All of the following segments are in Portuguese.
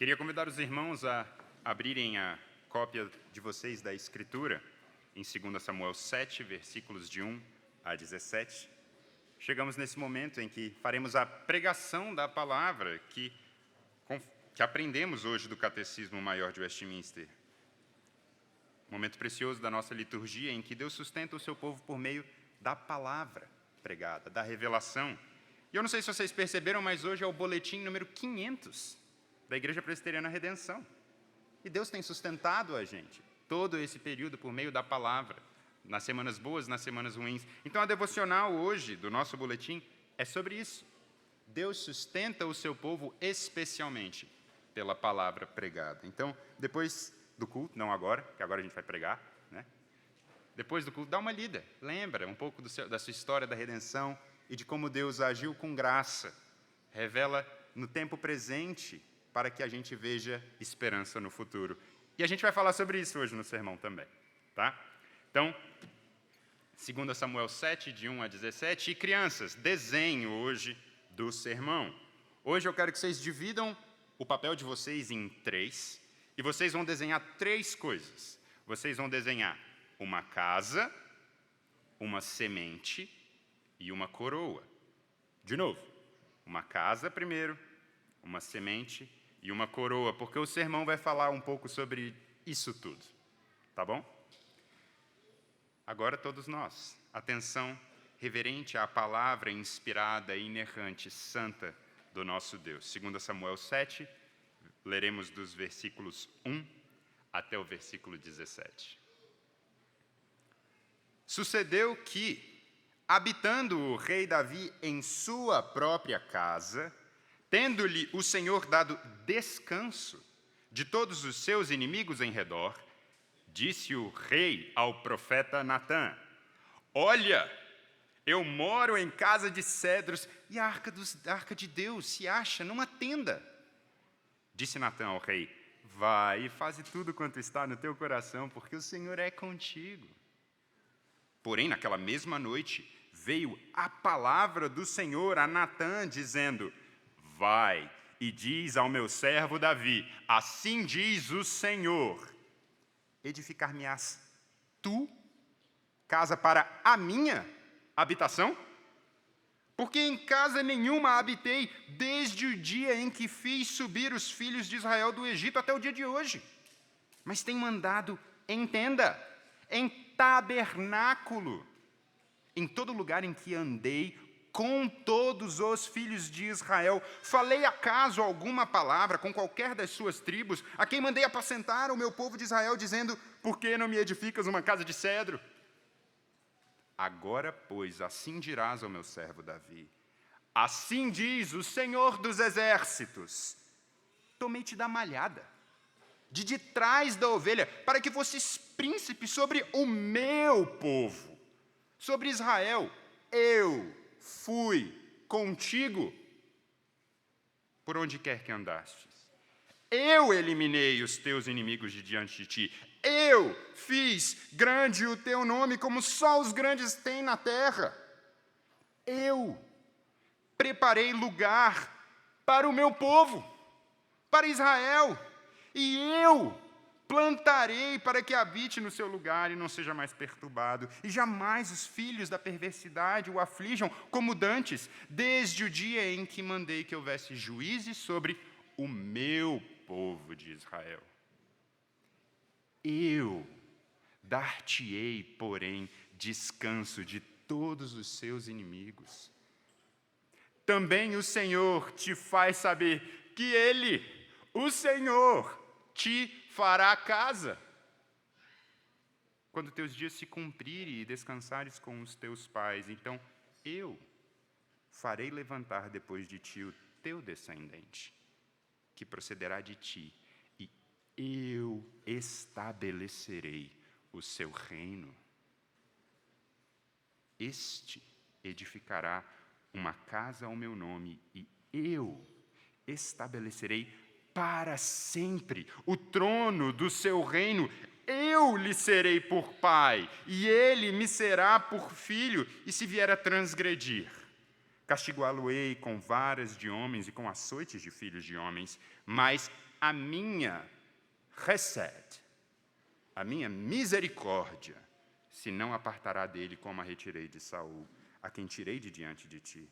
Queria convidar os irmãos a abrirem a cópia de vocês da Escritura em 2 Samuel 7, versículos de 1 a 17. Chegamos nesse momento em que faremos a pregação da palavra que aprendemos hoje do Catecismo Maior de Westminster. Momento precioso da nossa liturgia em que Deus sustenta o seu povo por meio da palavra pregada, da revelação. E eu não sei se vocês perceberam, mas hoje é o boletim número 500 da Igreja Presbiteriana Redenção. E Deus tem sustentado a gente todo esse período por meio da palavra, nas semanas boas, nas semanas ruins. Então, a devocional hoje do nosso boletim é sobre isso. Deus sustenta o seu povo especialmente pela palavra pregada. Então, depois do culto, não agora, que agora a gente vai pregar, né? Depois do culto, dá uma lida, lembra um pouco da sua história da redenção e de como Deus agiu com graça, revela no tempo presente para que a gente veja esperança no futuro. E a gente vai falar sobre isso hoje no sermão também, tá? Então, 2 Samuel 7, de 1 a 17. E crianças, desenho hoje do sermão. Hoje eu quero que vocês dividam o papel de vocês em 3, e vocês vão desenhar 3 coisas. Vocês vão desenhar uma casa, uma semente e uma coroa. De novo, uma casa primeiro, uma semente e uma coroa, porque o sermão vai falar um pouco sobre isso tudo, tá bom? Agora todos nós, atenção reverente à palavra inspirada, inerrante, santa do nosso Deus. 2 Samuel 7, leremos dos versículos 1 até o versículo 17. Sucedeu que, habitando o rei Davi em sua própria casa, tendo-lhe o Senhor dado descanso de todos os seus inimigos em redor, disse o rei ao profeta Natã: olha, eu moro em casa de cedros e a arca de Deus se acha numa tenda. Disse Natã ao rei: vai e faze tudo quanto está no teu coração, porque o Senhor é contigo. Porém, naquela mesma noite, veio a palavra do Senhor a Natã, dizendo: vai e diz ao meu servo Davi, assim diz o Senhor: edificar-me-ás tu casa para a minha habitação? Porque em casa nenhuma habitei desde o dia em que fiz subir os filhos de Israel do Egito até o dia de hoje. Mas tenho andado em tenda, em tabernáculo, em todo lugar em que andei, com todos os filhos de Israel. Falei acaso alguma palavra com qualquer das suas tribos, a quem mandei apacentar o meu povo de Israel, dizendo: por que não me edificas uma casa de cedro? Agora, pois, assim dirás ao meu servo Davi: assim diz o Senhor dos Exércitos: tomei-te da malhada, de trás da ovelha, para que fosses príncipe sobre o meu povo, sobre Israel. Eu fui contigo por onde quer que andastes. Eu eliminei os teus inimigos de diante de ti. Eu fiz grande o teu nome, como só os grandes têm na terra. Eu preparei lugar para o meu povo, para Israel, e eu plantarei para que habite no seu lugar e não seja mais perturbado, e jamais os filhos da perversidade o aflijam como dantes, desde o dia em que mandei que houvesse juízes sobre o meu povo de Israel. Eu dar-te-ei, porém, descanso de todos os seus inimigos. Também o Senhor te faz saber que Ele, o Senhor, te fará casa. Quando teus dias se cumprirem e descansares com os teus pais, então eu farei levantar depois de ti o teu descendente, que procederá de ti, e eu estabelecerei o seu reino. Este edificará uma casa ao meu nome, e eu estabelecerei para sempre o trono do seu reino. Eu lhe serei por pai, e ele me será por filho, e se vier a transgredir, castigá-lo-ei com varas de homens e com açoites de filhos de homens, mas a minha chesed, a minha misericórdia, se não apartará dele como a retirei de Saul, a quem tirei de diante de ti.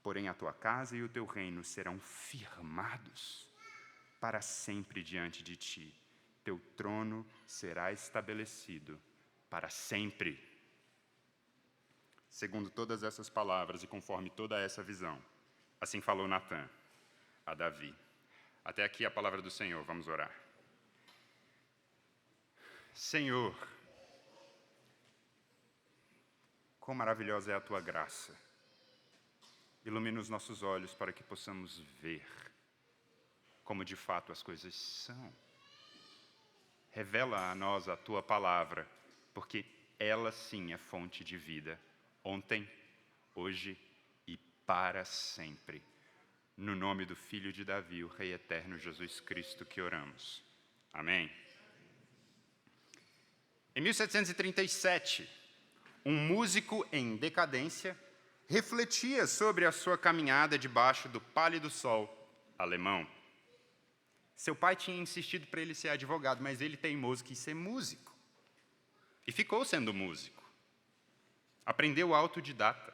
Porém, a tua casa e o teu reino serão firmados para sempre diante de ti. Teu trono será estabelecido para sempre. Segundo todas essas palavras e conforme toda essa visão, assim falou Natã a Davi. Até aqui a palavra do Senhor, vamos orar. Senhor, quão maravilhosa é a tua graça. Ilumina os nossos olhos para que possamos ver como de fato as coisas são. Revela a nós a tua palavra, porque ela sim é fonte de vida, ontem, hoje e para sempre. No nome do Filho de Davi, o Rei eterno Jesus Cristo, que oramos. Amém. Em 1737, um músico em decadência refletia sobre a sua caminhada debaixo do pálido sol alemão. Seu pai tinha insistido para ele ser advogado, mas ele, teimoso, quis ser músico. E ficou sendo músico. Aprendeu autodidata.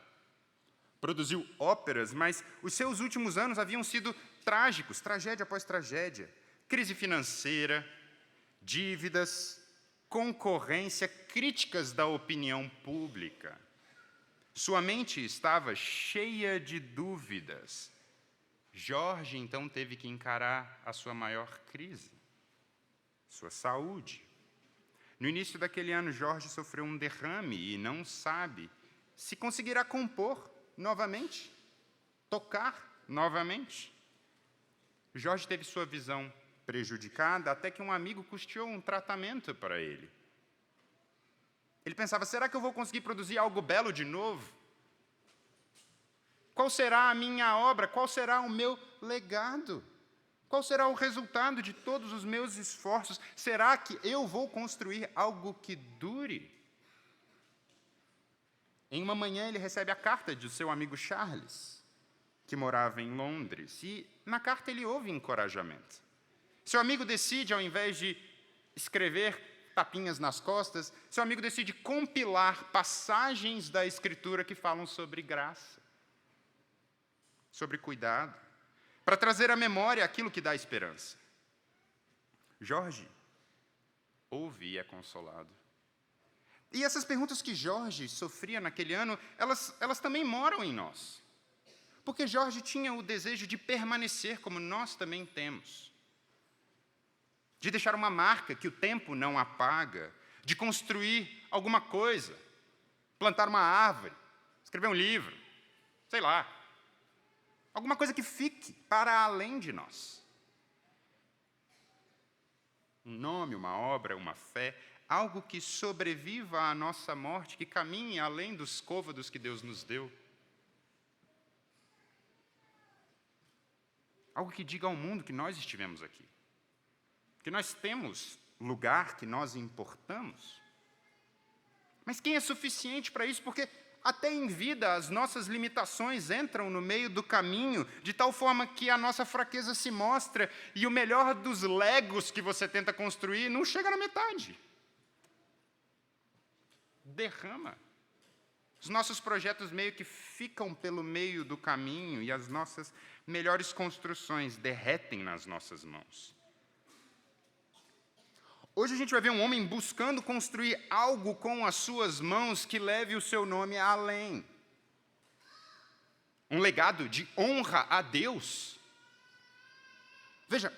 Produziu óperas, mas os seus últimos anos haviam sido trágicos, tragédia após tragédia. Crise financeira, dívidas, concorrência, críticas da opinião pública. Sua mente estava cheia de dúvidas. Jorge, então, teve que encarar a sua maior crise, sua saúde. No início daquele ano, Jorge sofreu um derrame e não sabe se conseguirá compor novamente, tocar novamente. Jorge teve sua visão prejudicada até que um amigo custeou um tratamento para ele. Ele pensava, será que eu vou conseguir produzir algo belo de novo? Qual será a minha obra? Qual será o meu legado? Qual será o resultado de todos os meus esforços? Será que eu vou construir algo que dure? Em uma manhã, ele recebe a carta de seu amigo Charles, que morava em Londres, e na carta ele ouve encorajamento. Seu amigo decide, ao invés de escrever tapinhas nas costas, seu amigo decide compilar passagens da Escritura que falam sobre graça, sobre cuidado, para trazer à memória aquilo que dá esperança. Jorge ouve e é consolado. E essas perguntas que Jorge sofria naquele ano, elas também moram em nós. Porque Jorge tinha o desejo de permanecer como nós também temos. De deixar uma marca que o tempo não apaga, de construir alguma coisa, plantar uma árvore, escrever um livro, sei lá. Alguma coisa que fique para além de nós. Um nome, uma obra, uma fé, algo que sobreviva à nossa morte, que caminhe além dos côvados que Deus nos deu. Algo que diga ao mundo que nós estivemos aqui. Que nós temos lugar, que nós importamos. Mas quem é suficiente para isso? Porque até em vida as nossas limitações entram no meio do caminho, de tal forma que a nossa fraqueza se mostra e o melhor dos legos que você tenta construir não chega na metade. Derrama. Os nossos projetos meio que ficam pelo meio do caminho e as nossas melhores construções derretem nas nossas mãos. Hoje a gente vai ver um homem buscando construir algo com as suas mãos que leve o seu nome além. Um legado de honra a Deus. Veja,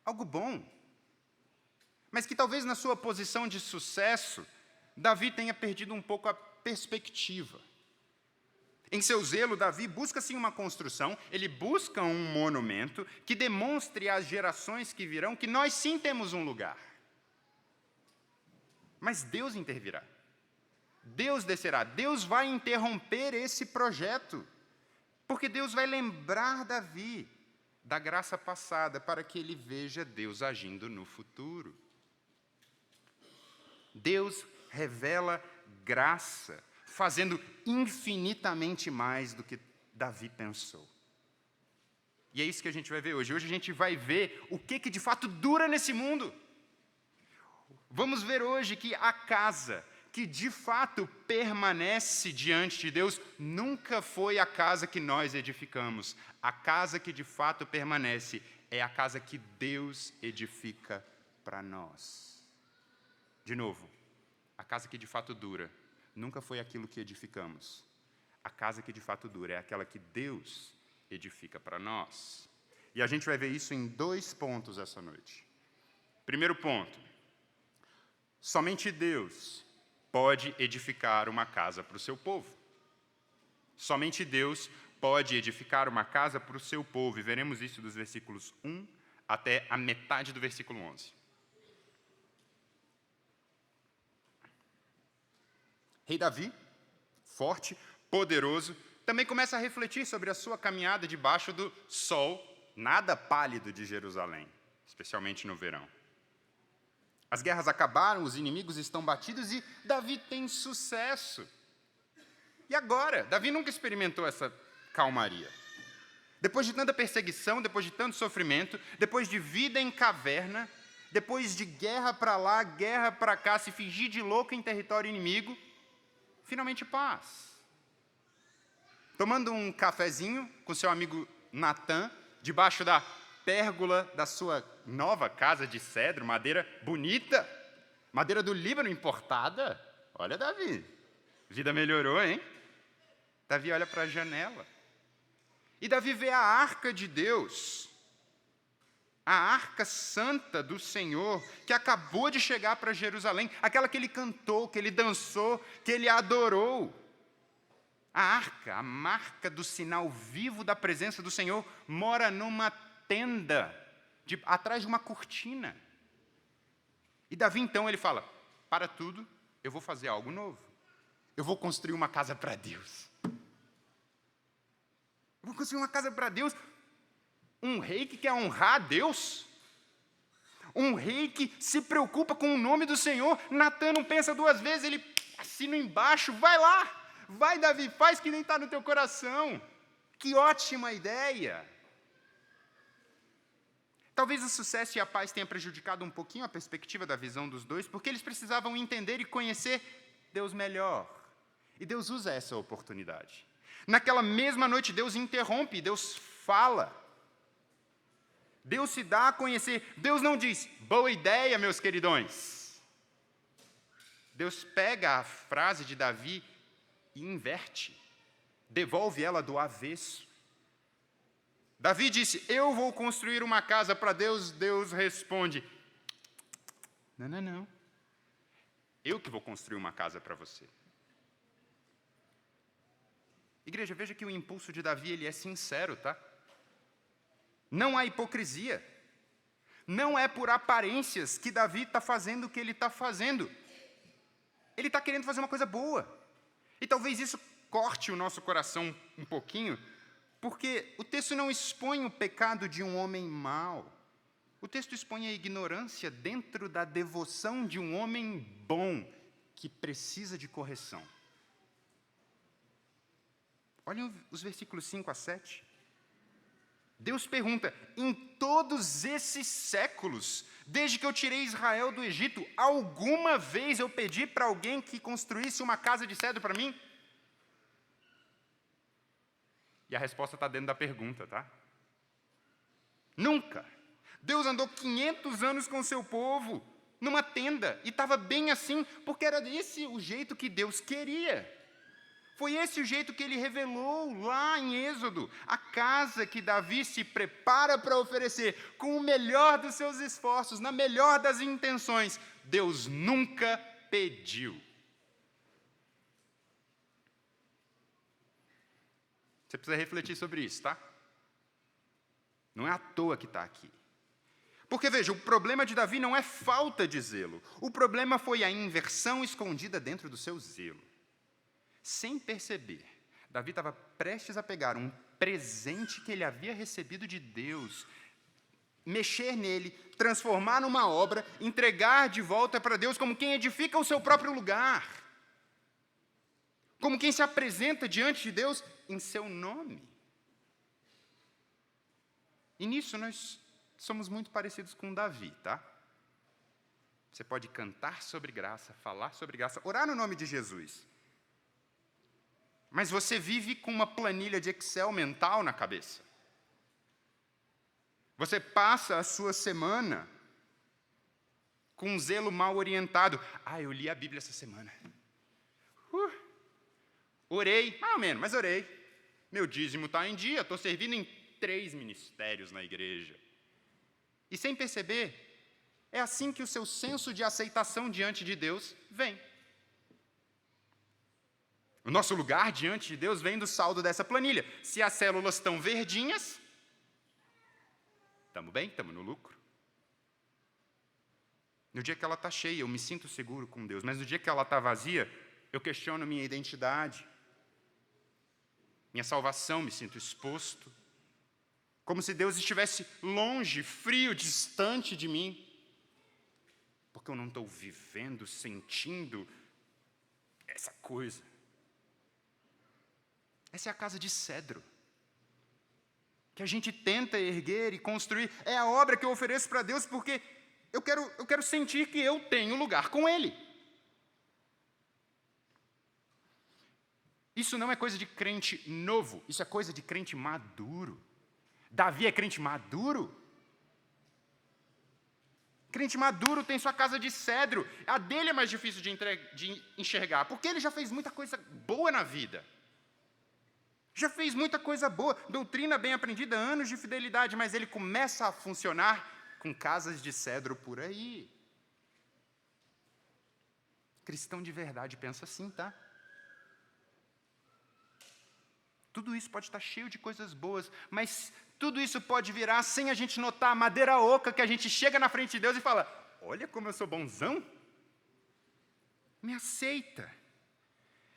algo bom, mas que talvez na sua posição de sucesso, Davi tenha perdido um pouco a perspectiva. Em seu zelo, Davi busca sim uma construção, ele busca um monumento que demonstre às gerações que virão que nós sim temos um lugar. Mas Deus intervirá. Deus descerá. Deus vai interromper esse projeto. Porque Deus vai lembrar Davi da graça passada para que ele veja Deus agindo no futuro. Deus revela graça, fazendo infinitamente mais do que Davi pensou. E é isso que a gente vai ver hoje. Hoje a gente vai ver o que de fato dura nesse mundo. Vamos ver hoje que a casa que de fato permanece diante de Deus nunca foi a casa que nós edificamos. A casa que de fato permanece é a casa que Deus edifica para nós. De novo, a casa que de fato dura nunca foi aquilo que edificamos. A casa que de fato dura é aquela que Deus edifica para nós. E a gente vai ver isso em 2 pontos essa noite. Primeiro ponto: somente Deus pode edificar uma casa para o seu povo. Somente Deus pode edificar uma casa para o seu povo. E veremos isso dos versículos 1 até a metade do versículo 11. Rei Davi, forte, poderoso, também começa a refletir sobre a sua caminhada debaixo do sol nada pálido de Jerusalém, especialmente no verão. As guerras acabaram, os inimigos estão batidos e Davi tem sucesso. E agora? Davi nunca experimentou essa calmaria. Depois de tanta perseguição, depois de tanto sofrimento, depois de vida em caverna, depois de guerra para lá, guerra para cá, se fingir de louco em território inimigo, finalmente paz. Tomando um cafezinho com seu amigo Natan, debaixo da pérgola da sua nova casa de cedro, madeira bonita, madeira do Líbano importada. Olha, Davi, vida melhorou, hein? Davi olha para a janela. E Davi vê a arca de Deus, a arca santa do Senhor, que acabou de chegar para Jerusalém, aquela que ele cantou, que ele dançou, que ele adorou. A arca, a marca do sinal vivo da presença do Senhor, mora numa tenda, atrás de uma cortina. E Davi, então, ele fala: para tudo, eu vou fazer algo novo. Eu vou construir uma casa para Deus. Eu vou construir uma casa para Deus. Um rei que quer honrar a Deus. Um rei que se preocupa com o nome do Senhor. Natan não pensa 2 vezes, ele assina embaixo: vai lá. Vai, Davi, faz que nem está no teu coração. Que ótima ideia. Talvez o sucesso e a paz tenham prejudicado um pouquinho a perspectiva da visão dos dois, porque eles precisavam entender e conhecer Deus melhor. E Deus usa essa oportunidade. Naquela mesma noite, Deus interrompe, Deus fala. Deus se dá a conhecer. Deus não diz: boa ideia, meus queridões. Deus pega a frase de Davi e inverte, devolve ela do avesso. Davi disse: eu vou construir uma casa para Deus. Deus responde: não. Eu que vou construir uma casa para você. Igreja, veja que o impulso de Davi, ele é sincero, tá? Não há hipocrisia. Não é por aparências que Davi está fazendo o que ele está fazendo. Ele está querendo fazer uma coisa boa. E talvez isso corte o nosso coração um pouquinho, porque o texto não expõe o pecado de um homem mau. O texto expõe a ignorância dentro da devoção de um homem bom, que precisa de correção. Olhem os versículos 5 a 7. Deus pergunta: em todos esses séculos, desde que eu tirei Israel do Egito, alguma vez eu pedi para alguém que construísse uma casa de cedro para mim? E a resposta está dentro da pergunta, tá? Nunca. Deus andou 500 anos com o seu povo, numa tenda, e estava bem assim, porque era esse o jeito que Deus queria. Foi esse o jeito que ele revelou lá em Êxodo. A casa que Davi se prepara para oferecer, com o melhor dos seus esforços, na melhor das intenções, Deus nunca pediu. Você precisa refletir sobre isso, tá? Não é à toa que está aqui. Porque, veja, o problema de Davi não é falta de zelo. O problema foi a inversão escondida dentro do seu zelo. Sem perceber, Davi estava prestes a pegar um presente que ele havia recebido de Deus, mexer nele, transformar numa obra, entregar de volta para Deus como quem edifica o seu próprio lugar, como quem se apresenta diante de Deus em seu nome. E nisso nós somos muito parecidos com Davi, tá? Você pode cantar sobre graça, falar sobre graça, orar no nome de Jesus. Mas você vive com uma planilha de Excel mental na cabeça. Você passa a sua semana com um zelo mal orientado. Eu li a Bíblia essa semana. Orei, mais ou menos, mas orei. Meu dízimo está em dia, estou servindo em 3 ministérios na igreja. E sem perceber, é assim que o seu senso de aceitação diante de Deus vem. O nosso lugar diante de Deus vem do saldo dessa planilha. Se as células estão verdinhas, estamos bem, estamos no lucro. No dia que ela está cheia, eu me sinto seguro com Deus. Mas no dia que ela está vazia, eu questiono minha identidade. Minha salvação, me sinto exposto. Como se Deus estivesse longe, frio, distante de mim. Porque eu não estou vivendo, sentindo essa coisa. Essa é a casa de cedro que a gente tenta erguer e construir. É a obra que eu ofereço para Deus porque eu quero sentir que eu tenho lugar com Ele. Isso não é coisa de crente novo, isso é coisa de crente maduro. Davi é crente maduro? Crente maduro tem sua casa de cedro. A dele é mais difícil de enxergar, porque ele já fez muita coisa boa na vida. Já fez muita coisa boa, doutrina bem aprendida, anos de fidelidade, mas ele começa a funcionar com casas de cedro por aí. Cristão de verdade pensa assim, tá? Tudo isso pode estar cheio de coisas boas, mas tudo isso pode virar, sem a gente notar, a madeira oca que a gente chega na frente de Deus e fala: olha como eu sou bonzão, me aceita.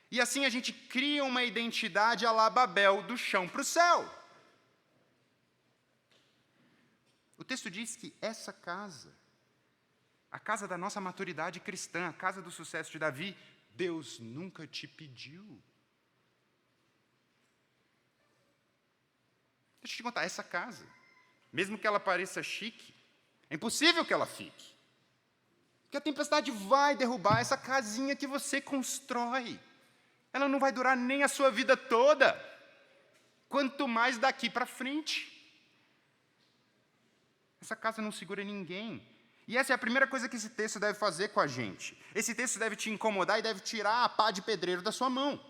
E assim a gente cria uma identidade à la Babel, do chão para o céu. O texto diz que essa casa, a casa da nossa maturidade cristã, a casa do sucesso de Davi, Deus nunca te pediu. Deixa eu te contar, essa casa, mesmo que ela pareça chique, é impossível que ela fique. Porque a tempestade vai derrubar essa casinha que você constrói. Ela não vai durar nem a sua vida toda, quanto mais daqui para frente. Essa casa não segura ninguém. E essa é a primeira coisa que esse texto deve fazer com a gente. Esse texto deve te incomodar e deve tirar a pá de pedreiro da sua mão.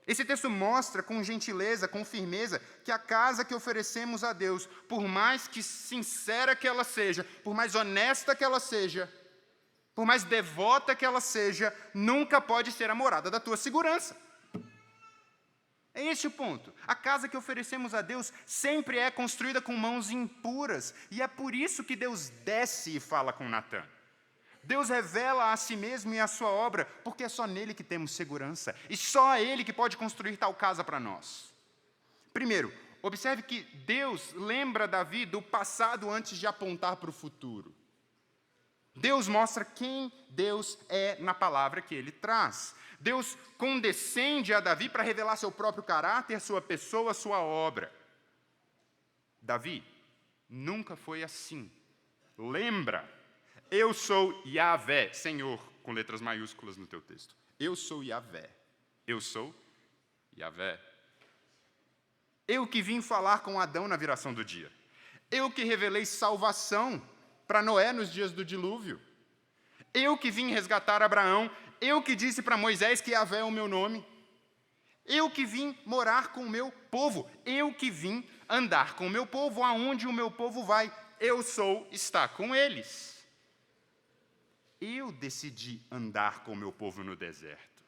Esse texto mostra com gentileza, com firmeza, que a casa que oferecemos a Deus, por mais que sincera que ela seja, por mais honesta que ela seja, por mais devota que ela seja, nunca pode ser a morada da tua segurança. É esse o ponto. A casa que oferecemos a Deus sempre é construída com mãos impuras, e é por isso que Deus desce e fala com Natã. Deus revela a si mesmo e a sua obra, porque é só nele que temos segurança, e só Ele que pode construir tal casa para nós. Primeiro, observe que Deus lembra Davi do passado antes de apontar para o futuro. Deus mostra quem Deus é na palavra que Ele traz. Deus condescende a Davi para revelar seu próprio caráter, sua pessoa, sua obra. Davi nunca foi assim. Lembra? Eu sou Yahvé, Senhor, com letras maiúsculas no teu texto. Eu sou Yahvé. Eu sou Yahvé. Eu que vim falar com Adão na viração do dia. Eu que revelei salvação para Noé nos dias do dilúvio. Eu que vim resgatar Abraão. Eu que disse para Moisés que Yahvé é o meu nome. Eu que vim morar com o meu povo. Eu que vim andar com o meu povo aonde o meu povo vai. Eu sou estar com eles. Eu decidi andar com o meu povo no deserto.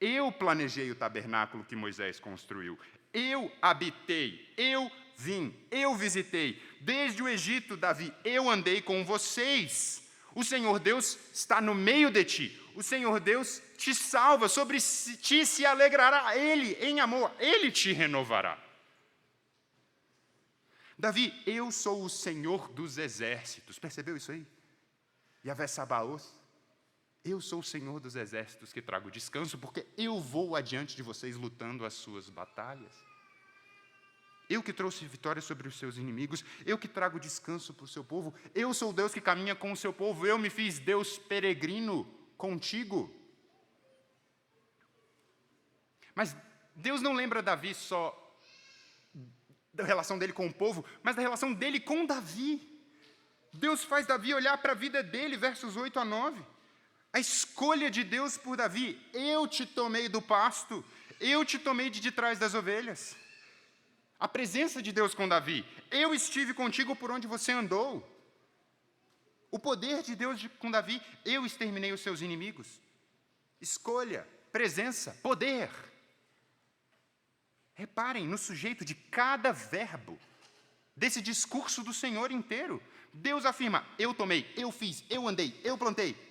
Eu planejei o tabernáculo que Moisés construiu. Eu habitei, eu vim, eu visitei. Desde o Egito, Davi, eu andei com vocês. O Senhor Deus está no meio de ti. O Senhor Deus te salva, sobre ti se alegrará. Ele, em amor, Ele te renovará. Davi, eu sou o Senhor dos exércitos. Percebeu isso aí? Yahvé Sabaoth, eu sou o Senhor dos exércitos que trago descanso, porque eu vou adiante de vocês lutando as suas batalhas. Eu que trouxe vitória sobre os seus inimigos, eu que trago descanso para o seu povo, eu sou o Deus que caminha com o seu povo, eu me fiz Deus peregrino contigo. Mas Deus não lembra Davi só da relação dele com o povo, mas da relação dele com Davi. Deus faz Davi olhar para a vida dele, versos 8 a 9. A escolha de Deus por Davi: eu te tomei do pasto, eu te tomei de trás das ovelhas. A presença de Deus com Davi: eu estive contigo por onde você andou. O poder de Deus com Davi: eu exterminei os seus inimigos. Escolha, presença, poder. Reparem no sujeito de cada verbo desse discurso do Senhor inteiro. Deus afirma: eu tomei, eu fiz, eu andei, eu plantei.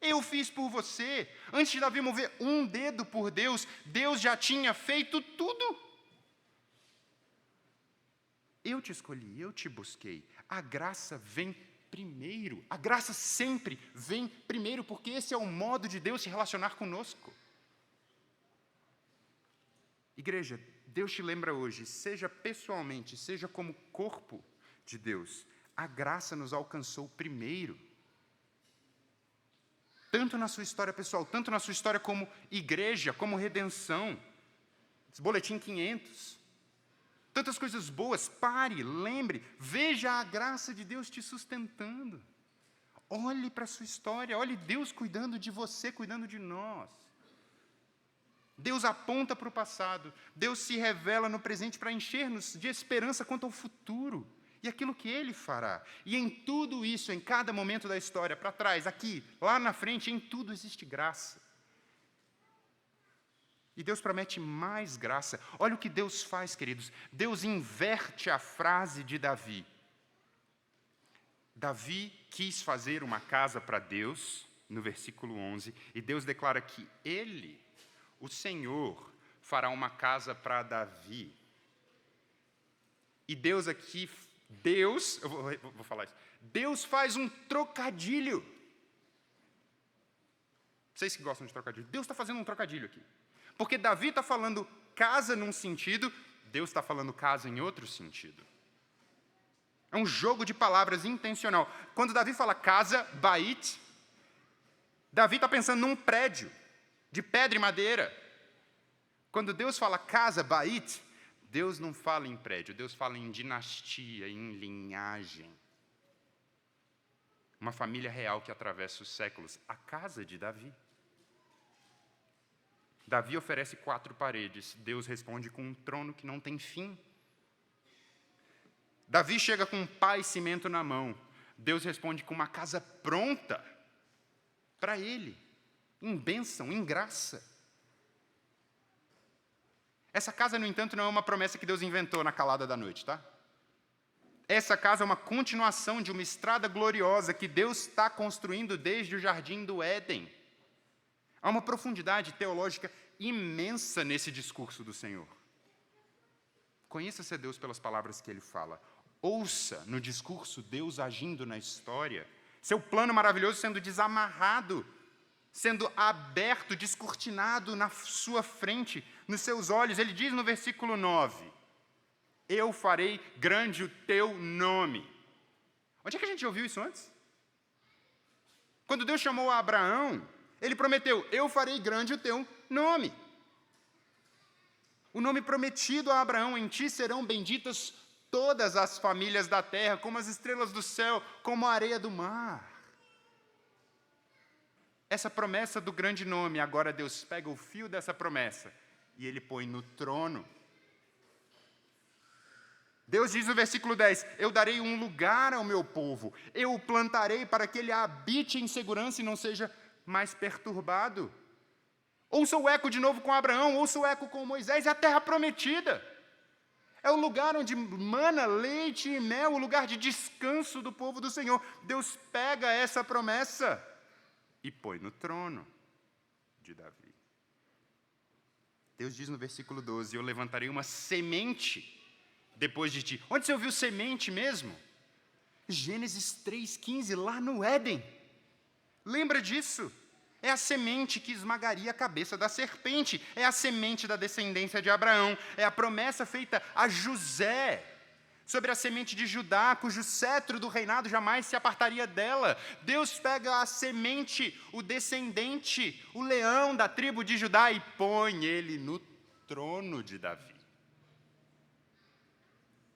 Eu fiz por você. Antes de Davi mover um dedo por Deus, Deus já tinha feito tudo. Eu te escolhi, eu te busquei. A graça vem primeiro. A graça sempre vem primeiro, porque esse é o modo de Deus se relacionar conosco. Igreja, Deus te lembra hoje, seja pessoalmente, seja como corpo de Deus, a graça nos alcançou primeiro. Tanto na sua história pessoal, tanto na sua história como igreja, como redenção. Boletim 500. Tantas coisas boas, pare, lembre, veja a graça de Deus te sustentando. Olhe para a sua história, olhe Deus cuidando de você, cuidando de nós. Deus aponta para o passado, Deus se revela no presente para encher-nos de esperança quanto ao futuro e aquilo que Ele fará. E em tudo isso, em cada momento da história, para trás, aqui, lá na frente, em tudo existe graça. E Deus promete mais graça. Olha o que Deus faz, queridos. Deus inverte a frase de Davi. Davi quis fazer uma casa para Deus, no versículo 11, e Deus declara que Ele, o Senhor, fará uma casa para Davi. E Deus aqui, eu vou falar isso, Deus faz um trocadilho. Vocês que gostam de trocadilho, Deus está fazendo um trocadilho aqui. Porque Davi está falando casa num sentido, Deus está falando casa em outro sentido. É um jogo de palavras intencional. Quando Davi fala casa, bait, Davi está pensando num prédio de pedra e madeira. Quando Deus fala casa, bait, Deus não fala em prédio, Deus fala em dinastia, em linhagem. Uma família real que atravessa os séculos, a casa de Davi. Davi oferece 4 paredes, Deus responde com um trono que não tem fim. Davi chega com um pá e cimento na mão, Deus responde com uma casa pronta para ele, em bênção, em graça. Essa casa, no entanto, não é uma promessa que Deus inventou na calada da noite, tá? Essa casa é uma continuação de uma estrada gloriosa que Deus está construindo desde o jardim do Éden. Há uma profundidade teológica imensa nesse discurso do Senhor. Conheça-se a Deus pelas palavras que Ele fala. Ouça no discurso Deus agindo na história. Seu plano maravilhoso sendo desamarrado, sendo aberto, descortinado na sua frente, nos seus olhos. Ele diz no versículo 9, eu farei grande o teu nome. Onde é que a gente ouviu isso antes? Quando Deus chamou a Abraão, Ele prometeu, eu farei grande o teu nome. O nome prometido a Abraão, em ti serão benditas todas as famílias da terra, como as estrelas do céu, como a areia do mar. Essa promessa do grande nome, agora Deus pega o fio dessa promessa e Ele põe no trono. Deus diz no versículo 10, eu darei um lugar ao meu povo, eu o plantarei para que ele habite em segurança e não seja mais perturbado. Ouça o eco de novo com Abraão, ouça o eco com Moisés, é a terra prometida. É o lugar onde mana leite e mel, o lugar de descanso do povo do Senhor. Deus pega essa promessa e põe no trono de Davi. Deus diz no versículo 12, eu levantarei uma semente depois de ti. Onde você ouviu semente mesmo? Gênesis 3,15, lá no Éden. Lembra disso? É a semente que esmagaria a cabeça da serpente. É a semente da descendência de Abraão. É a promessa feita a José sobre a semente de Judá, cujo cetro do reinado jamais se apartaria dela. Deus pega a semente, o descendente, o leão da tribo de Judá e põe ele no trono de Davi.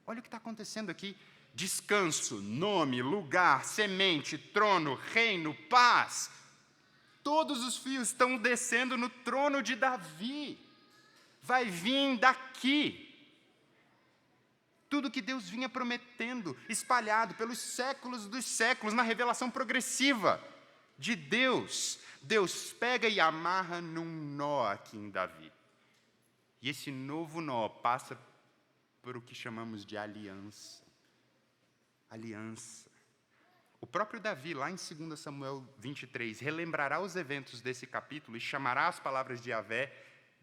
Olha o que está acontecendo aqui. Descanso, nome, lugar, semente, trono, reino, paz. Todos os fios estão descendo no trono de Davi. Vai vir daqui. Tudo que Deus vinha prometendo, espalhado pelos séculos dos séculos, na revelação progressiva de Deus. Deus pega e amarra num nó aqui em Davi. E esse novo nó passa por o que chamamos de aliança. Aliança. O próprio Davi, lá em 2 Samuel 23, relembrará os eventos desse capítulo e chamará as palavras de Yahvé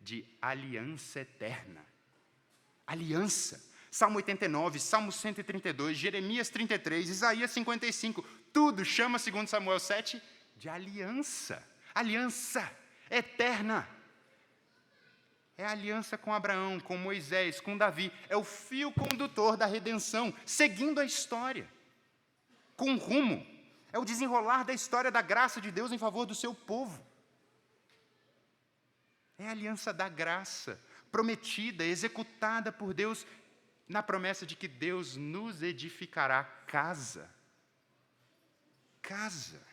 de aliança eterna. Aliança. Salmo 89, Salmo 132, Jeremias 33, Isaías 55, tudo chama, segundo Samuel 7, de aliança. Aliança eterna. É a aliança com Abraão, com Moisés, com Davi. É o fio condutor da redenção, seguindo a história, com rumo. É o desenrolar da história da graça de Deus em favor do seu povo. É a aliança da graça, prometida, executada por Deus, na promessa de que Deus nos edificará casa. Casa.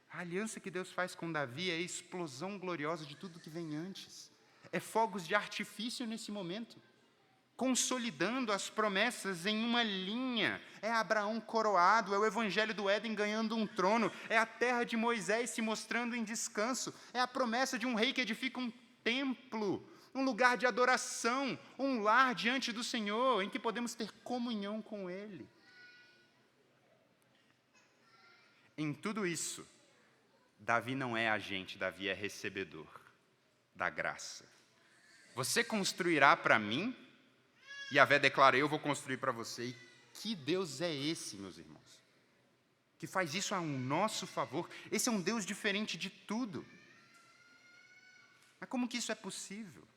A aliança que Deus faz com Davi é a explosão gloriosa de tudo que vem antes. É fogos de artifício nesse momento, consolidando as promessas em uma linha. É Abraão coroado, é o evangelho do Éden ganhando um trono, é a terra de Moisés se mostrando em descanso, é a promessa de um rei que edifica um templo, um lugar de adoração, um lar diante do Senhor, em que podemos ter comunhão com Ele. Em tudo isso, Davi não é agente, Davi é recebedor da graça. Você construirá para mim, e Yahvé declara, eu vou construir para você. E que Deus é esse, meus irmãos? Que faz isso a um nosso favor. Esse é um Deus diferente de tudo. Mas como que isso é possível?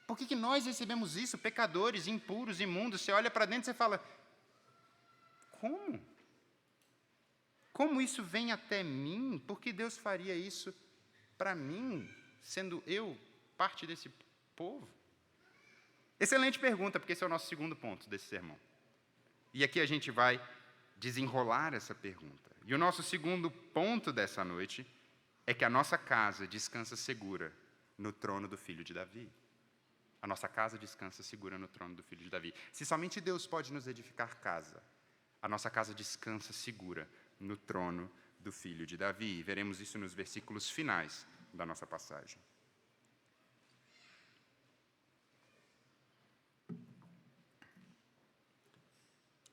Por que nós recebemos isso, pecadores, impuros, imundos? Você olha para dentro e você fala, como? Como isso vem até mim? Por que Deus faria isso para mim, sendo eu parte desse povo? Excelente pergunta, porque esse é o nosso segundo ponto desse sermão. E aqui a gente vai desenrolar essa pergunta. E o nosso segundo ponto dessa noite é que a nossa casa descansa segura no trono do Filho de Davi. A nossa casa descansa segura no trono do Filho de Davi. Se somente Deus pode nos edificar casa, a nossa casa descansa segura no trono do Filho de Davi. E veremos isso nos versículos finais da nossa passagem.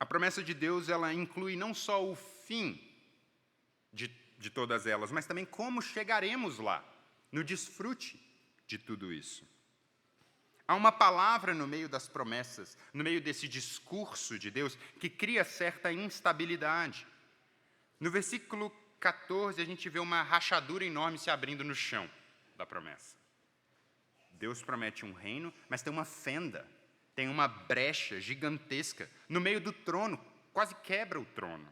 A promessa de Deus, ela inclui não só o fim de todas elas, mas também como chegaremos lá, no desfrute de tudo isso. Há uma palavra no meio das promessas, no meio desse discurso de Deus, que cria certa instabilidade. No versículo 14, a gente vê uma rachadura enorme se abrindo no chão da promessa. Deus promete um reino, mas tem uma fenda, tem uma brecha gigantesca no meio do trono, quase quebra o trono.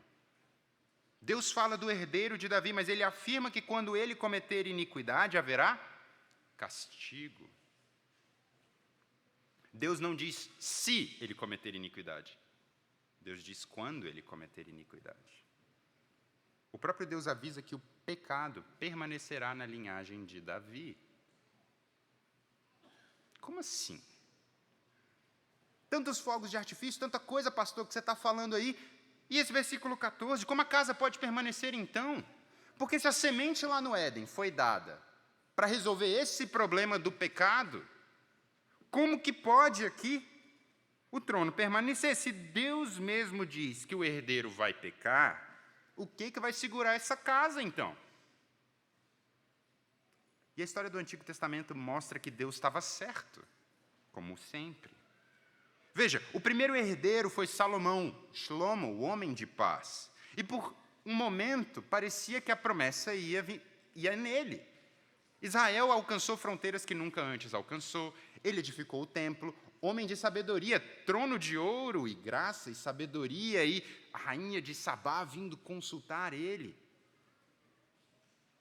Deus fala do herdeiro de Davi, mas ele afirma que quando ele cometer iniquidade, haverá castigo. Deus não diz se ele cometer iniquidade. Deus diz quando ele cometer iniquidade. O próprio Deus avisa que o pecado permanecerá na linhagem de Davi. Como assim? Tantos fogos de artifício, tanta coisa, pastor, que você está falando aí. E esse versículo 14, como a casa pode permanecer então? Porque se a semente lá no Éden foi dada para resolver esse problema do pecado, como que pode aqui o trono permanecer? Se Deus mesmo diz que o herdeiro vai pecar, o que vai segurar essa casa, então? E a história do Antigo Testamento mostra que Deus estava certo, como sempre. Veja, o primeiro herdeiro foi Salomão, Shlomo, o homem de paz. E por um momento parecia que a promessa ia e é nele. Israel alcançou fronteiras que nunca antes alcançou. Ele edificou o templo, homem de sabedoria, trono de ouro e graça e sabedoria, e a rainha de Sabá vindo consultar ele.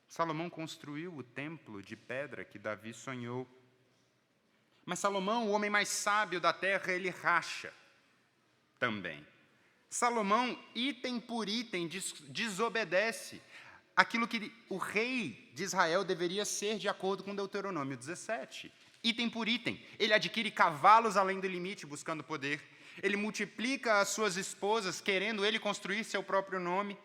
Salomão construiu o templo de pedra que Davi sonhou. Mas Salomão, o homem mais sábio da terra, ele racha também. Salomão, item por item, desobedece aquilo que o rei de Israel deveria ser de acordo com Deuteronômio 17. Item por item. Ele adquire cavalos além do limite, buscando poder. Ele multiplica as suas esposas, querendo ele construir seu próprio nome.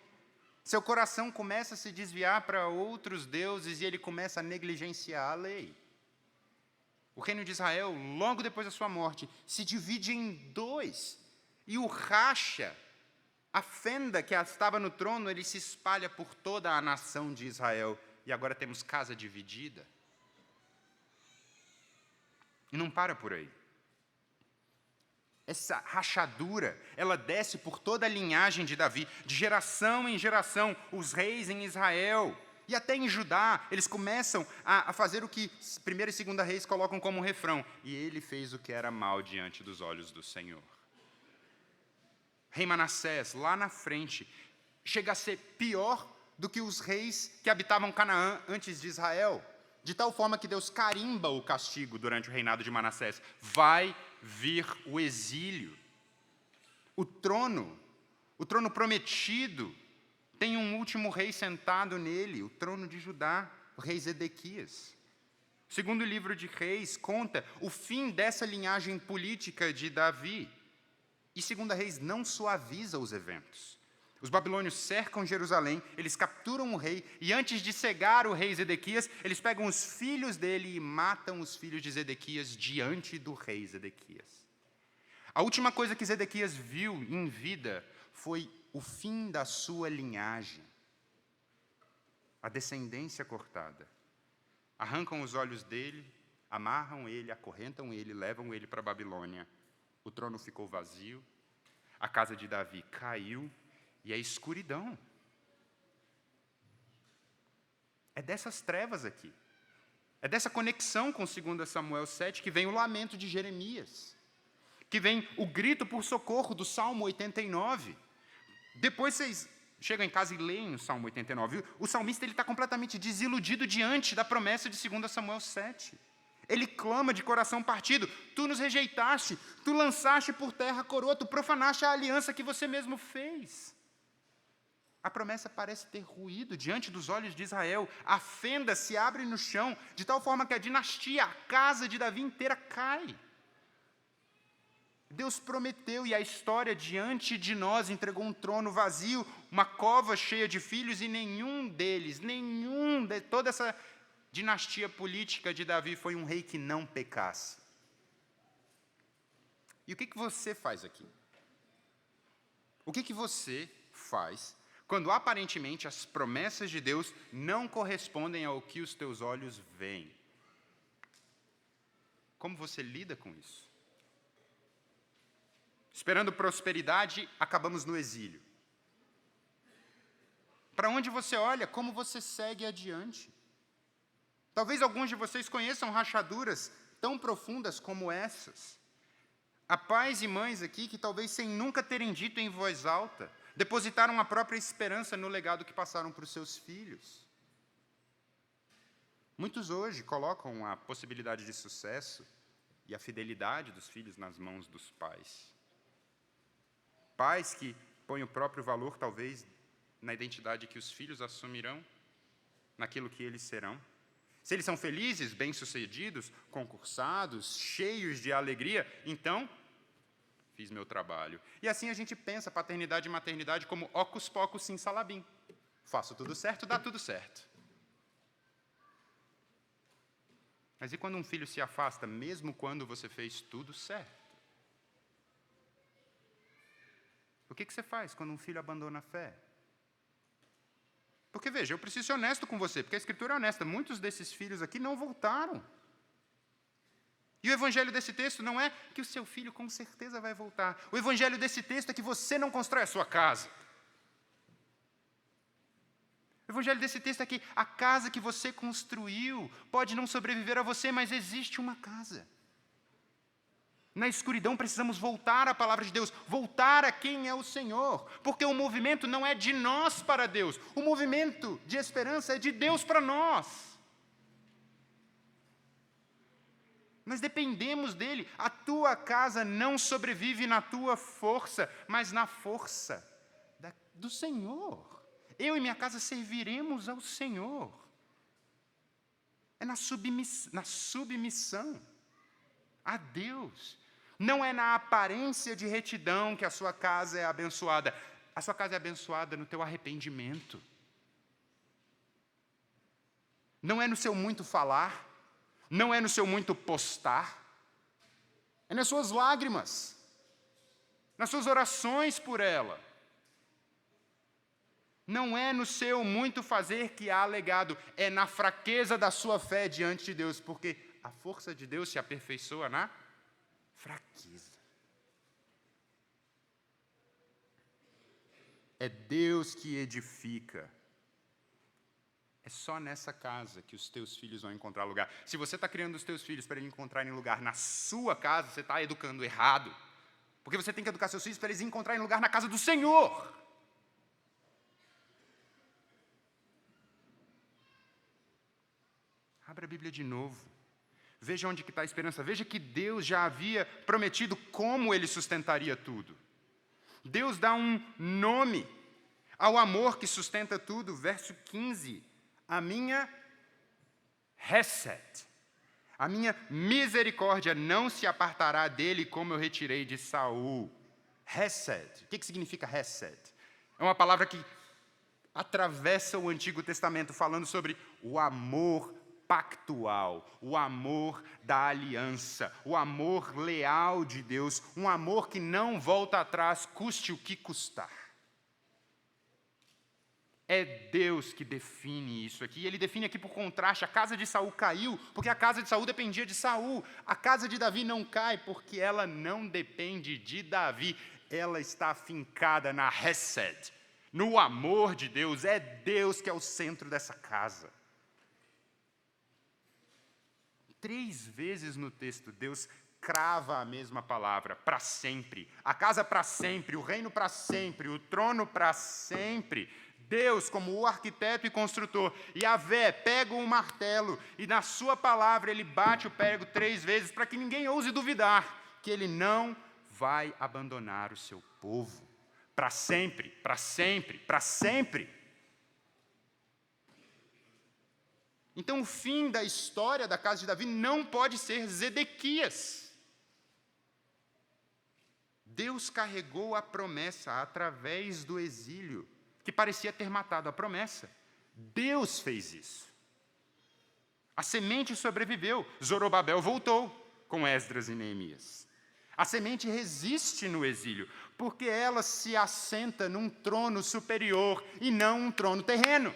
Seu coração começa a se desviar para outros deuses e ele começa a negligenciar a lei. O reino de Israel, logo depois da sua morte, se divide em dois. E o racha, a fenda que estava no trono, ele se espalha por toda a nação de Israel. E agora temos casa dividida. E não para por aí. Essa rachadura, ela desce por toda a linhagem de Davi, de geração em geração, os reis em Israel. E até em Judá, eles começam a fazer o que 1 e 2 Reis colocam como refrão. E ele fez o que era mal diante dos olhos do Senhor. Rei Manassés, lá na frente, chega a ser pior do que os reis que habitavam Canaã antes de Israel. De tal forma que Deus carimba o castigo durante o reinado de Manassés. Vai vir o exílio. O trono prometido, tem um último rei sentado nele, o trono de Judá, o rei Zedequias. O segundo livro de Reis conta o fim dessa linhagem política de Davi. E segunda Reis não suaviza os eventos. Os babilônios cercam Jerusalém, eles capturam o rei, e antes de cegar o rei Zedequias, eles pegam os filhos dele e matam os filhos de Zedequias diante do rei Zedequias. A última coisa que Zedequias viu em vida foi o fim da sua linhagem. A descendência cortada. Arrancam os olhos dele, amarram ele, acorrentam ele, levam ele para a Babilônia. O trono ficou vazio, a casa de Davi caiu, e a escuridão. É dessas trevas aqui. É dessa conexão com 2 Samuel 7 que vem o lamento de Jeremias. Que vem o grito por socorro do Salmo 89. Depois vocês chegam em casa e leem o Salmo 89. O salmista está completamente desiludido diante da promessa de 2 Samuel 7. Ele clama de coração partido: tu nos rejeitaste, tu lançaste por terra a coroa, tu profanaste a aliança que você mesmo fez. A promessa parece ter ruído diante dos olhos de Israel. A fenda se abre no chão, de tal forma que a dinastia, a casa de Davi inteira cai. Deus prometeu, e a história diante de nós entregou um trono vazio, uma cova cheia de filhos, e nenhum de toda essa dinastia política de Davi foi um rei que não pecasse. E o que você faz aqui? O que você faz quando aparentemente as promessas de Deus não correspondem ao que os teus olhos veem? Como você lida com isso? Esperando prosperidade, acabamos no exílio. Para onde você olha, como você segue adiante? Talvez alguns de vocês conheçam rachaduras tão profundas como essas. Há pais e mães aqui que talvez sem nunca terem dito em voz alta, depositaram a própria esperança no legado que passaram para os seus filhos. Muitos hoje colocam a possibilidade de sucesso e a fidelidade dos filhos nas mãos dos pais. Pais que põem o próprio valor, talvez, na identidade que os filhos assumirão, naquilo que eles serão. Se eles são felizes, bem-sucedidos, concursados, cheios de alegria, então, fiz meu trabalho. E assim a gente pensa paternidade e maternidade como ocus pocus sim salabim. Faço tudo certo, dá tudo certo. Mas e quando um filho se afasta, mesmo quando você fez tudo certo? O que você faz quando um filho abandona a fé? Porque, veja, eu preciso ser honesto com você, porque a Escritura é honesta. Muitos desses filhos aqui não voltaram. E o evangelho desse texto não é que o seu filho com certeza vai voltar. O evangelho desse texto é que você não constrói a sua casa. O evangelho desse texto é que a casa que você construiu pode não sobreviver a você, mas existe uma casa. Na escuridão precisamos voltar à palavra de Deus, voltar a quem é o Senhor, porque o movimento não é de nós para Deus, o movimento de esperança é de Deus para nós. Nós dependemos dele. A tua casa não sobrevive na tua força, mas na força do Senhor. Eu e minha casa serviremos ao Senhor. É na submissão a Deus. Não é na aparência de retidão que a sua casa é abençoada. A sua casa é abençoada no teu arrependimento. Não é no seu muito falar. Não é no seu muito postar. É nas suas lágrimas. Nas suas orações por ela. Não é no seu muito fazer que há legado, é na fraqueza da sua fé diante de Deus, porque a força de Deus se aperfeiçoa na fraqueza. É Deus que edifica. É só nessa casa que os teus filhos vão encontrar lugar. Se você está criando os teus filhos para eles encontrarem lugar na sua casa, você está educando errado. Porque você tem que educar seus filhos para eles encontrarem lugar na casa do Senhor. Abra a Bíblia de novo. Veja onde está a esperança. Veja que Deus já havia prometido como Ele sustentaria tudo. Deus dá um nome ao amor que sustenta tudo. Verso 15. A minha Hesed, a minha misericórdia não se apartará dele como eu retirei de Saul. Hesed. O que significa Hesed? É uma palavra que atravessa o Antigo Testamento falando sobre o amor pactual, o amor da aliança, o amor leal de Deus, um amor que não volta atrás, custe o que custar. É Deus que define isso aqui. Ele define aqui por contraste. A casa de Saul caiu porque a casa de Saul dependia de Saul. A casa de Davi não cai porque ela não depende de Davi. Ela está afincada na Hesed, no amor de Deus. É Deus que é o centro dessa casa. 3 vezes no texto, Deus crava a mesma palavra, para sempre. A casa para sempre, o reino para sempre, o trono para sempre. Deus, como o arquiteto e construtor, Yahvé, pega um martelo e na sua palavra ele bate o prego 3 vezes para que ninguém ouse duvidar que ele não vai abandonar o seu povo. Para sempre, para sempre, para sempre. Então, o fim da história da casa de Davi não pode ser Zedequias. Deus carregou a promessa através do exílio, que parecia ter matado a promessa. Deus fez isso. A semente sobreviveu. Zorobabel voltou com Esdras e Neemias. A semente resiste no exílio, porque ela se assenta num trono superior e não um trono terreno.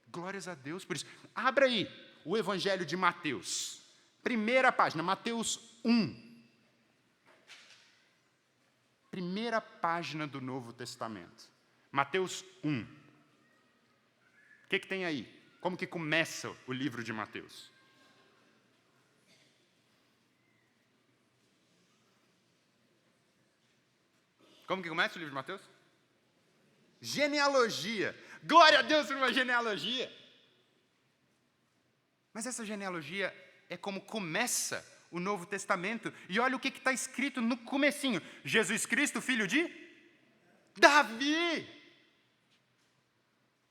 Glórias a Deus por isso. Abra aí o Evangelho de Mateus. Primeira página, Mateus 1. Primeira página do Novo Testamento. Mateus 1. O que tem aí? Como que começa o livro de Mateus? Como que começa o livro de Mateus? Genealogia. Glória a Deus por uma genealogia. Mas essa genealogia é como começa o Novo Testamento. E olha o que está escrito no comecinho. Jesus Cristo, filho de Davi.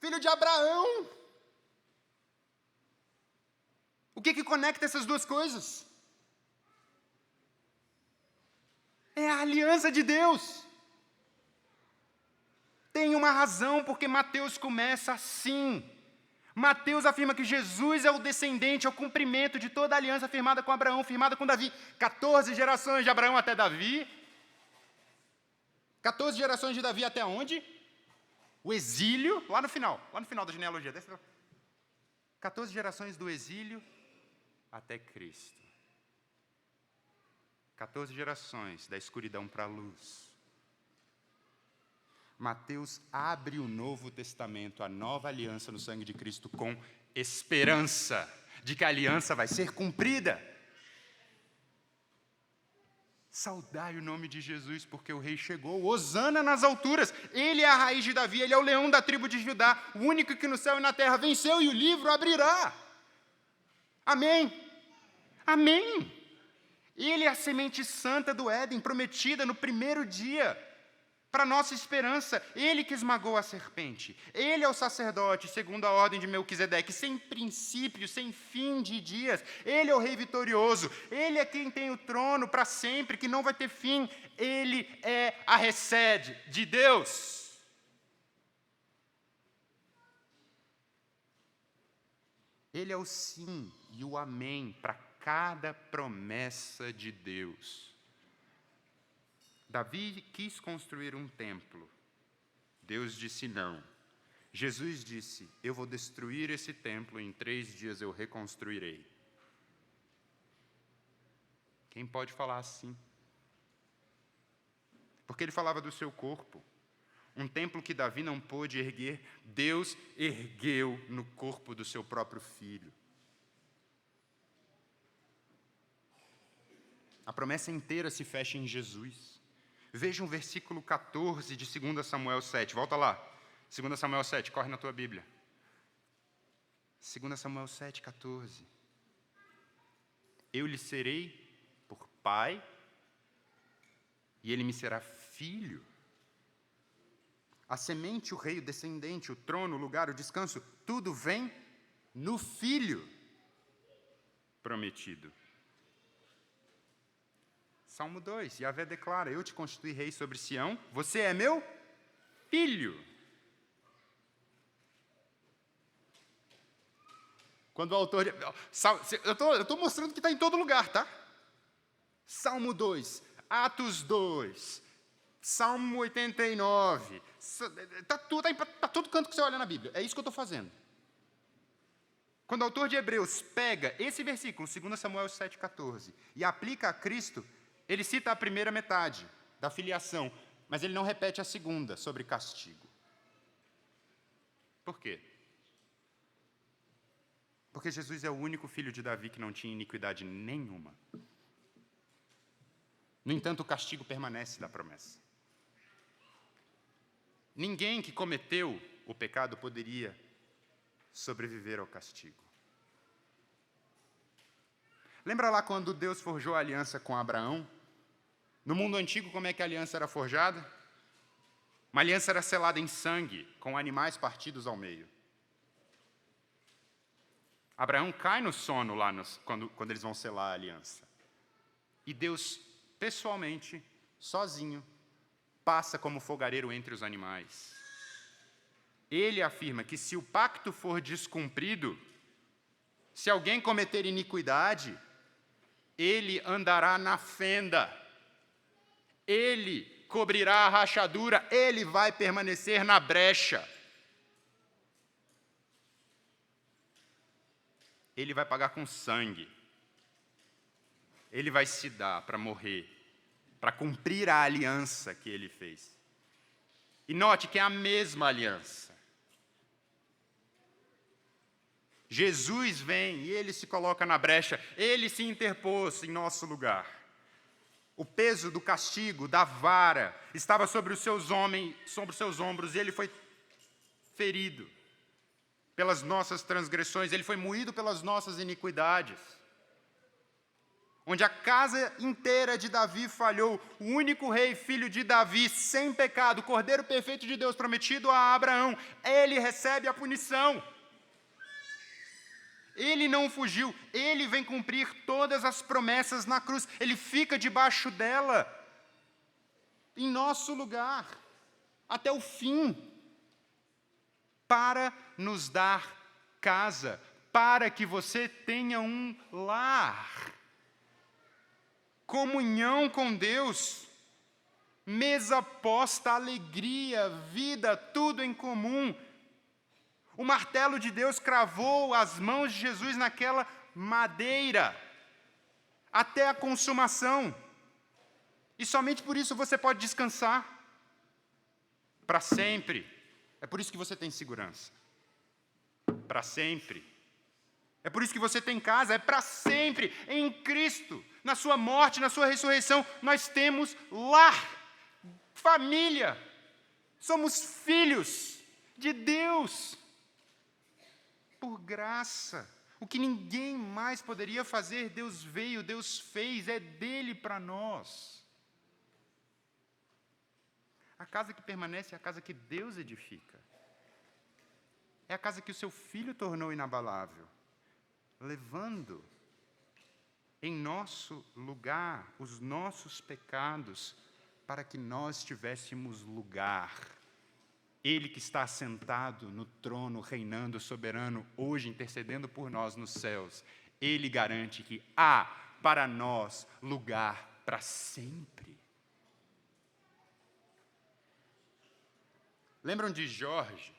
Filho de Abraão. O que conecta essas duas coisas? É a aliança de Deus. Tem uma razão porque Mateus começa assim. Mateus afirma que Jesus é o descendente, é o cumprimento de toda a aliança firmada com Abraão, firmada com Davi. 14 gerações de Abraão até Davi. 14 gerações de Davi até onde? O exílio, lá no final da genealogia. 14 gerações do exílio até Cristo. 14 gerações da escuridão para a luz. Mateus abre o Novo Testamento, a nova aliança no sangue de Cristo, com esperança de que a aliança vai ser cumprida. Saudai o nome de Jesus, porque o rei chegou. Hosana nas alturas. Ele é a raiz de Davi, ele é o leão da tribo de Judá, o único que no céu e na terra venceu, e o livro abrirá. Amém. Amém. Ele é a semente santa do Éden, prometida no primeiro dia, para nossa esperança. Ele que esmagou a serpente. Ele é o sacerdote, segundo a ordem de Melquisedeque, sem princípio, sem fim de dias. Ele é o rei vitorioso. Ele é quem tem o trono para sempre, que não vai ter fim. Ele é a resede de Deus. Ele é o sim e o amém para cada promessa de Deus. Davi quis construir um templo. Deus disse não. Jesus disse, eu vou destruir esse templo, e em 3 dias eu reconstruirei. Quem pode falar assim? Porque ele falava do seu corpo. Um templo que Davi não pôde erguer, Deus ergueu no corpo do seu próprio filho. A promessa inteira se fecha em Jesus. Veja o versículo 14 de 2 Samuel 7. Volta lá. 2 Samuel 7, corre na tua Bíblia. 2 Samuel 7, 14. Eu lhe serei por pai, e ele me será filho. A semente, o rei, o descendente, o trono, o lugar, o descanso, tudo vem no filho prometido. Salmo 2, Yahvé declara, eu te constituí rei sobre Sião, você é meu filho. Quando o autor... Eu estou mostrando que está em todo lugar, tá? Salmo 2, Atos 2, Salmo 89, está todo canto que você olha na Bíblia, é isso que eu estou fazendo. Quando o autor de Hebreus pega esse versículo, 2 Samuel 7,14, e aplica a Cristo, ele cita a primeira metade da filiação, mas ele não repete a segunda, sobre castigo. Por quê? Porque Jesus é o único filho de Davi que não tinha iniquidade nenhuma. No entanto, o castigo permanece da promessa. Ninguém que cometeu o pecado poderia sobreviver ao castigo. Lembra lá quando Deus forjou a aliança com Abraão? No mundo antigo, como é que a aliança era forjada? Uma aliança era selada em sangue, com animais partidos ao meio. Abraão cai no sono lá quando eles vão selar a aliança. E Deus, pessoalmente, sozinho, passa como fogareiro entre os animais. Ele afirma que se o pacto for descumprido, se alguém cometer iniquidade, ele andará na fenda, ele cobrirá a rachadura, ele vai permanecer na brecha. Ele vai pagar com sangue. Ele vai se dar para morrer, para cumprir a aliança que ele fez. E note que é a mesma aliança. Jesus vem e ele se coloca na brecha, ele se interpôs em nosso lugar. O peso do castigo, da vara, estava sobre os seus ombros, e ele foi ferido pelas nossas transgressões, ele foi moído pelas nossas iniquidades. Onde a casa inteira de Davi falhou, o único rei, filho de Davi, sem pecado, o cordeiro perfeito de Deus prometido a Abraão, ele recebe a punição. Ele não fugiu, ele vem cumprir todas as promessas na cruz, ele fica debaixo dela, em nosso lugar, até o fim, para nos dar casa, para que você tenha um lar, comunhão com Deus, mesa posta, alegria, vida, tudo em comum. O martelo de Deus cravou as mãos de Jesus naquela madeira, até a consumação. E somente por isso você pode descansar. para sempre. É por isso que você tem segurança. Para sempre. É por isso que você tem casa, é para sempre, em Cristo. Na sua morte, na sua ressurreição, nós temos lar, família. Somos filhos de Deus. Por graça. O que ninguém mais poderia fazer, Deus veio, Deus fez, é dele para nós. A casa que permanece é a casa que Deus edifica. É a casa que o seu Filho tornou inabalável, levando em nosso lugar os nossos pecados, para que nós tivéssemos lugar. Ele que está sentado no trono, reinando, soberano, hoje intercedendo por nós nos céus, Ele garante que há para nós lugar para sempre. Lembram de Jorge,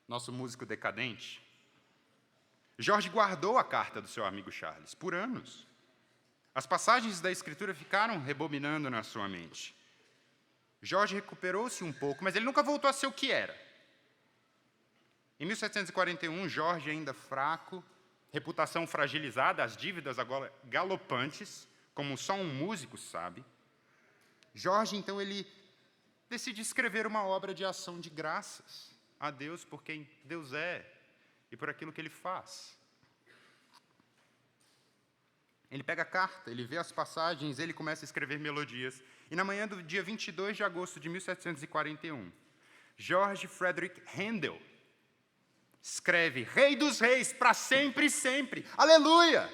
nosso músico decadente? Jorge guardou a carta do seu amigo Charles por anos. As passagens da Escritura ficaram rebobinando na sua mente. Jorge recuperou-se um pouco, mas ele nunca voltou a ser o que era. Em 1741, Jorge, ainda fraco, reputação fragilizada, as dívidas agora galopantes, como só um músico sabe, Jorge, então, ele decide escrever uma obra de ação de graças a Deus por quem Deus é e por aquilo que Ele faz. Ele pega a carta, ele vê as passagens, ele começa a escrever melodias. E na manhã do dia 22 de agosto de 1741, George Frederick Handel escreve: Rei dos reis, para sempre e sempre, aleluia!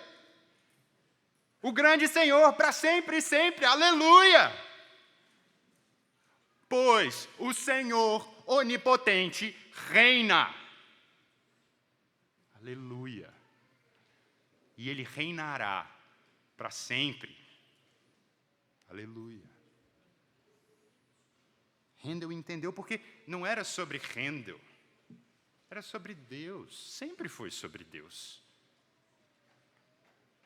O grande Senhor, para sempre e sempre, aleluia! Pois o Senhor onipotente reina. Aleluia! E Ele reinará para sempre. Aleluia. Handel entendeu porque não era sobre Handel, era sobre Deus, sempre foi sobre Deus.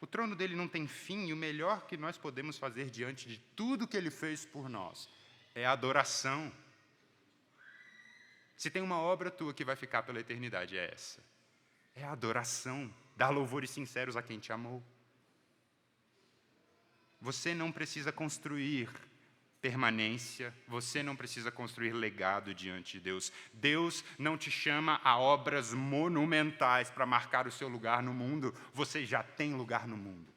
O trono dele não tem fim e o melhor que nós podemos fazer diante de tudo que Ele fez por nós é a adoração. Se tem uma obra tua que vai ficar pela eternidade, é essa. É a adoração, dar louvores sinceros a quem te amou. Você não precisa construir permanência, você não precisa construir legado diante de Deus. Deus não te chama a obras monumentais para marcar o seu lugar no mundo, você já tem lugar no mundo.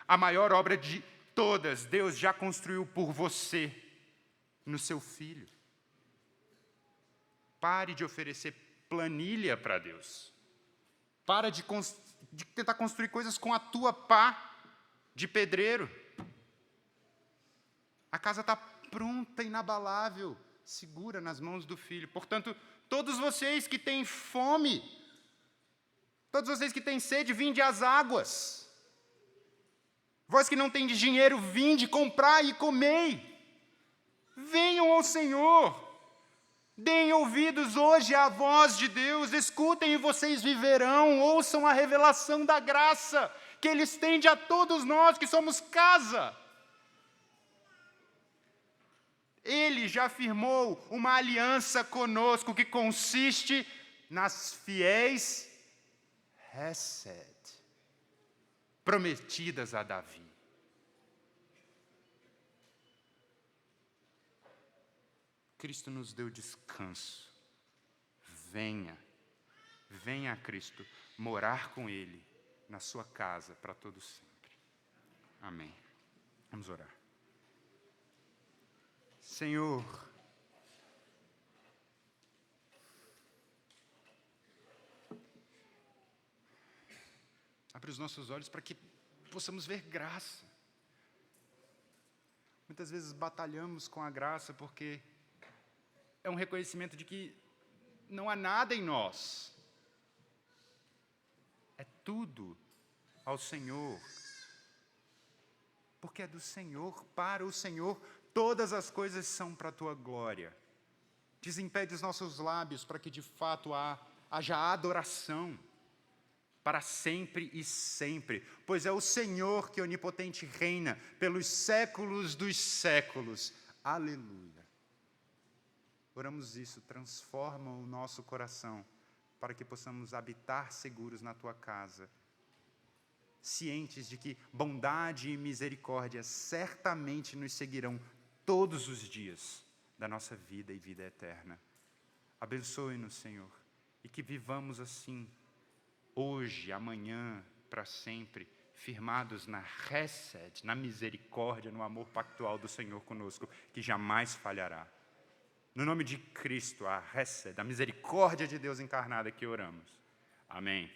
A maior obra de todas, Deus já construiu por você, no seu Filho. Pare de oferecer planilha para Deus. Para de tentar construir coisas com a tua pá de pedreiro. A casa está pronta, inabalável, segura nas mãos do Filho. Portanto, todos vocês que têm fome, todos vocês que têm sede, vinde às águas. Vós que não tendes dinheiro, vinde, comprai e comei. Venham ao Senhor. Deem ouvidos hoje à voz de Deus, escutem e vocês viverão, ouçam a revelação da graça que Ele estende a todos nós que somos casa. Ele já firmou uma aliança conosco que consiste nas fiéis Hesed, prometidas a Davi. Cristo nos deu descanso. Venha a Cristo morar com Ele na sua casa para todo sempre. Amém. Vamos orar. Senhor, abre os nossos olhos para que possamos ver graça. Muitas vezes batalhamos com a graça porque é um reconhecimento de que não há nada em nós. É tudo ao Senhor. Porque é do Senhor, para o Senhor, todas as coisas são para a Tua glória. Desimpede os nossos lábios para que de fato haja adoração para sempre e sempre. Pois é o Senhor que onipotente reina pelos séculos dos séculos. Aleluia. oramos isso, transforma o nosso coração para que possamos habitar seguros na Tua casa, cientes de que bondade e misericórdia certamente nos seguirão todos os dias da nossa vida e vida eterna. Abençoe-nos, Senhor, e que vivamos assim, hoje, amanhã, para sempre, firmados na Hesed, na misericórdia, no amor pactual do Senhor conosco, que jamais falhará. No nome de Cristo, a Hesed, a misericórdia de Deus encarnada que oramos. Amém.